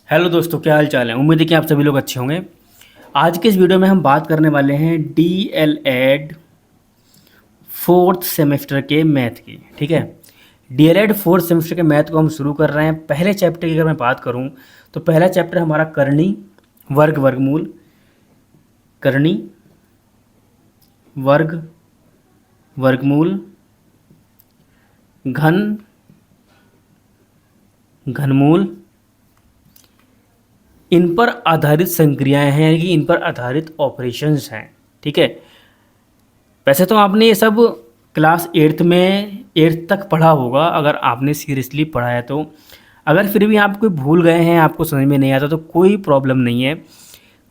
Hello दोस्तों, क्या हाल चाल है। उम्मीद है कि आप सभी लोग अच्छे होंगे। आज के इस वीडियो में हम बात करने वाले हैं डीएलएड फोर्थ सेमेस्टर के मैथ की। ठीक है, डीएलएड फोर्थ सेमेस्टर के मैथ को हम शुरू कर रहे हैं। पहले चैप्टर की अगर मैं बात करूं तो पहला चैप्टर हमारा करनी वर्ग वर्गमूल, करनी वर्ग वर्गमूल, घन घनमूल, इन पर आधारित संक्रियाएं हैं, यानी कि इन पर आधारित ऑपरेशंस हैं। ठीक है, वैसे तो आपने ये सब क्लास एट्थ तक पढ़ा होगा, अगर आपने सीरियसली पढ़ा है तो। अगर फिर भी आप कोई भूल गए हैं, आपको समझ में नहीं आता, तो कोई प्रॉब्लम नहीं है।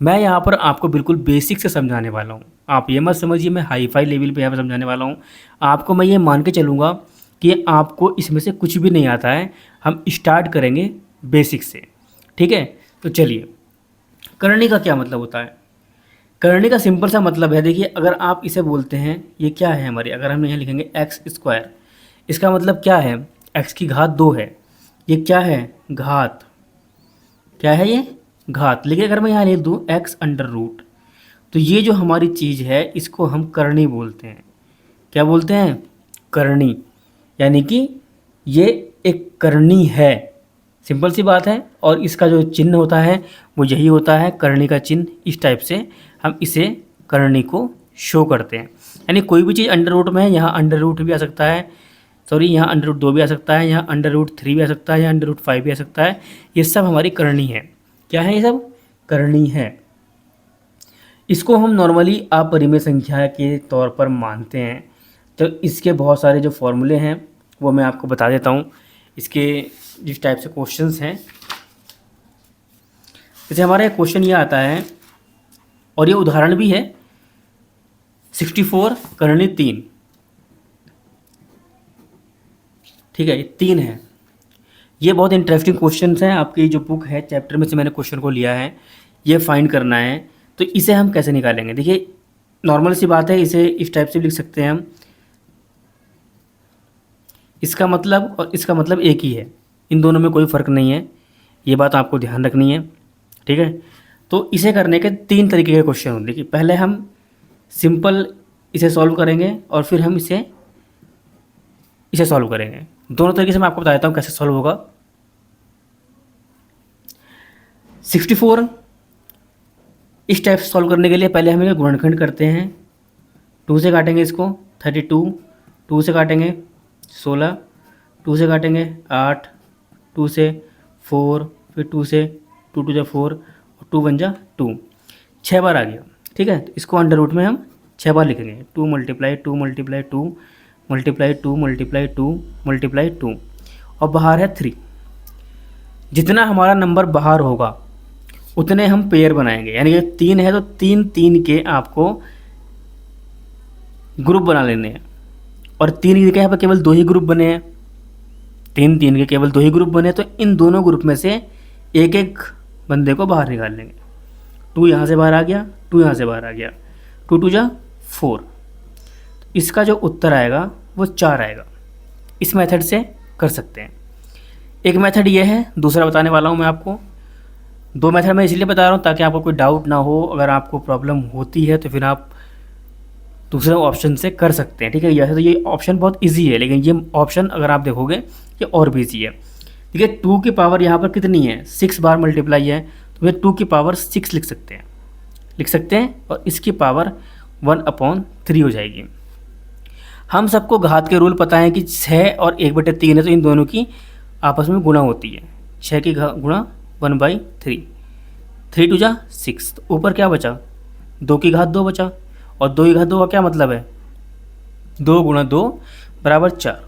मैं यहाँ पर आपको बिल्कुल बेसिक से समझाने वाला हूँ। आप ये मत समझिए मैं हाई फाई लेवल पे यहाँ पर समझाने वाला हूँ। आपको मैं ये मान के चलूँगा कि आपको इसमें से कुछ भी नहीं आता है। हम स्टार्ट करेंगे बेसिक से। ठीक है, तो चलिए, करनी का क्या मतलब होता है। करनी का सिंपल सा मतलब है, देखिए, अगर आप इसे बोलते हैं, ये क्या है हमारी, अगर हम यहाँ लिखेंगे एक्स स्क्वायर, इसका मतलब क्या है, एक्स की घात 2 है। ये क्या है, घात, क्या है ये, घात। लेकिन अगर मैं यहाँ लिख दूँ एक्स अंडर रूट, तो ये जो हमारी चीज़ है इसको हम करनी बोलते हैं। क्या बोलते हैं, करनी, यानी कि ये एक करनी है। सिंपल सी बात है। और इसका जो चिन्ह होता है वो यही होता है, करनी का चिन्ह। इस टाइप से हम इसे करनी को शो करते हैं। यानी कोई भी चीज़ अंडर रूट में है, यहाँ अंडर रूट भी आ सकता है, सॉरी यहाँ अंडर रूट 2 भी आ सकता है, यहाँ अंडर रूट 3 भी आ सकता है, यहाँ अंडर रूट 5 भी आ सकता है। ये सब हमारी करनी है। क्या है, ये सब करनी है। इसको हम नॉर्मली अपरिमेय संख्या के तौर पर मानते हैं। तो इसके बहुत सारे जो फॉर्मूले हैं वो मैं आपको बता देता हूँ। इसके जिस टाइप से क्वेश्चंस हैं, जैसे हमारा क्वेश्चन ये आता है और ये उदाहरण भी है, 64 करनी 3। ठीक है, ये 3 है। ये बहुत इंटरेस्टिंग क्वेश्चंस हैं। आपकी जो बुक है चैप्टर में से मैंने क्वेश्चन को लिया है, ये फाइंड करना है। तो इसे हम कैसे निकालेंगे, देखिए, नॉर्मल सी बात है, इसे इस टाइप से लिख सकते हैं हम। इसका मतलब और इसका मतलब एक ही है, इन दोनों में कोई फ़र्क नहीं है। ये बात आपको ध्यान रखनी है। ठीक है, तो इसे करने के 3 तरीके के क्वेश्चन होंगे। देखिए, पहले हम सिंपल इसे सॉल्व करेंगे और फिर हम इसे सॉल्व करेंगे। दोनों तरीके से मैं आपको बता देता हूँ कैसे सॉल्व होगा। 64 इस टाइप से सॉल्व करने के लिए पहले हम इसे गुणनखंड करते हैं। 2 से काटेंगे इसको 32, 2 से काटेंगे 16, 2 से काटेंगे 8, 2 से 4, फिर 2 से 2 2 जा 4 और 2 1 जा 2, 6 बार आ गया। ठीक है, तो इसको अंडर रूट में हम 6 बार लिखेंगे। 2 multiply 2 multiply 2 multiply 2 multiply 2 multiply 2, और बाहर है 3। जितना हमारा नंबर बाहर होगा उतने हम पेयर बनाएंगे। यानी कि 3 है तो 3 3 के आपको ग्रुप बना लेने हैं। और 3 की जगह यहाँ पर केवल 2 ही ग्रुप बने हैं। 3 3 के केवल 2 ही ग्रुप बने, तो इन दोनों ग्रुप में से एक एक बंदे को बाहर निकाल लेंगे। 2 यहाँ से बाहर आ गया, 2 यहाँ से बाहर आ गया, 2 2 जा 4। इसका जो उत्तर आएगा वो 4 आएगा। इस मेथड से कर सकते हैं। एक मेथड ये है, दूसरा बताने वाला हूँ मैं आपको। 2 मेथड मैं इसलिए बता रहा हूँ ताकि आपको कोई डाउट ना हो। अगर आपको प्रॉब्लम होती है तो फिर आप दूसरे ऑप्शन से कर सकते हैं। ठीक है, वैसे तो ये ऑप्शन बहुत इजी है, लेकिन ये ऑप्शन अगर आप देखोगे ये और भी ईजी है। ठीक है, 2 की पावर यहाँ पर कितनी है, 6 बार मल्टीप्लाई है, तो ये 2 की पावर 6 लिख सकते हैं और इसकी पावर 1/3 हो जाएगी। हम सबको घात के रूल पता है कि 6 और 1/3 है, तो इन दोनों की आपस में गुणा होती है। 6 की गुणा 1/3, 3 2 जा 6, तो ऊपर क्या बचा, 2 की घात 2 बचा। और 2 की घात 2 का क्या मतलब है, 2 गुणा 2 बराबर 4।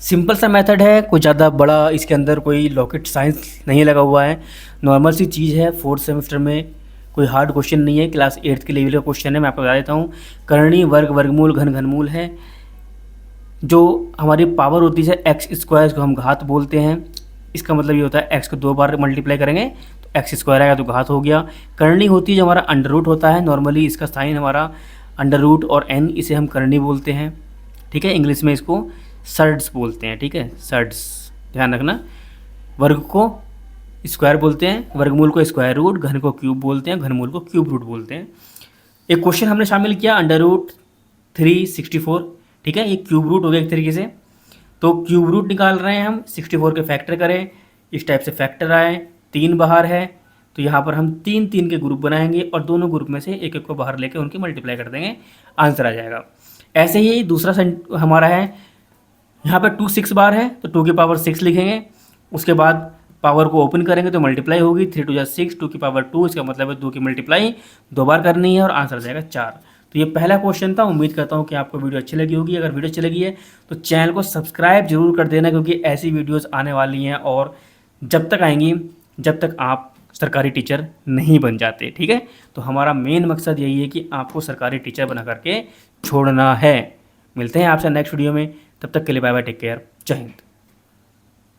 सिंपल सा मेथड है, कोई ज़्यादा बड़ा इसके अंदर कोई रॉकेट साइंस नहीं लगा हुआ है। नॉर्मल सी चीज़ है। फोर्थ सेमेस्टर में कोई हार्ड क्वेश्चन नहीं है, क्लास 8th के लेवल का क्वेश्चन है। मैं आपको बता देता हूँ, करनी वर्ग वर्गमूल घन घनमूल है। जो हमारी पावर होती है एक्स स्क्वायर को हम घात बोलते हैं। इसका मतलब ये होता है एक्स को 2 बार मल्टीप्लाई करेंगे तो एक्स स्क्वायर आएगा, तो घात हो गया। करनी होती है जो हमारा अंडर रूट होता है। नॉर्मली इसका साइन हमारा अंडर रूट और एन, इसे हम करनी बोलते हैं। ठीक है, इंग्लिश में इसको सर्ड्स बोलते हैं, ठीक है, सर्ड्स ध्यान रखना। वर्ग को स्क्वायर बोलते हैं, वर्गमूल को स्क्वायर रूट, घन को क्यूब बोलते हैं, घनमूल को क्यूब रूट बोलते हैं। एक क्वेश्चन हमने शामिल किया √364, ठीक है, ये क्यूब रूट हो गया एक तरीके से। तो क्यूब रूट निकाल रहे हैं हम, 64 के फैक्टर करें, इस टाइप से फैक्टर आए, 3 बाहर है तो यहाँ पर हम 3 3 के ग्रुप बनाएंगे और दोनों ग्रुप में से एक एक को बाहर लेके उनकी मल्टीप्लाई कर देंगे, आंसर आ जाएगा। ऐसे ही दूसरा हमारा है, यहाँ पर 2 6 बार है तो 2 की पावर 6 लिखेंगे, उसके बाद पावर को ओपन करेंगे तो मल्टीप्लाई होगी, 3 2 6, 2 की पावर 2, इसका मतलब है 2 की मल्टीप्लाई 2 बार करनी है और आंसर आ जाएगा 4। तो ये पहला क्वेश्चन था। उम्मीद करता हूँ कि आपको वीडियो अच्छी लगी होगी। अगर वीडियो अच्छी लगी है तो चैनल को सब्सक्राइब जरूर कर देना, क्योंकि ऐसी वीडियोस आने वाली हैं और जब तक आएंगी जब तक आप सरकारी टीचर नहीं बन जाते, ठीक है। तो हमारा मेन मकसद यही है कि आपको सरकारी टीचर बना करके छोड़ना है। मिलते हैं आपसे नेक्स्ट वीडियो में, तब तक के लिए बाय बाय, टेक केयर, जय हिंद।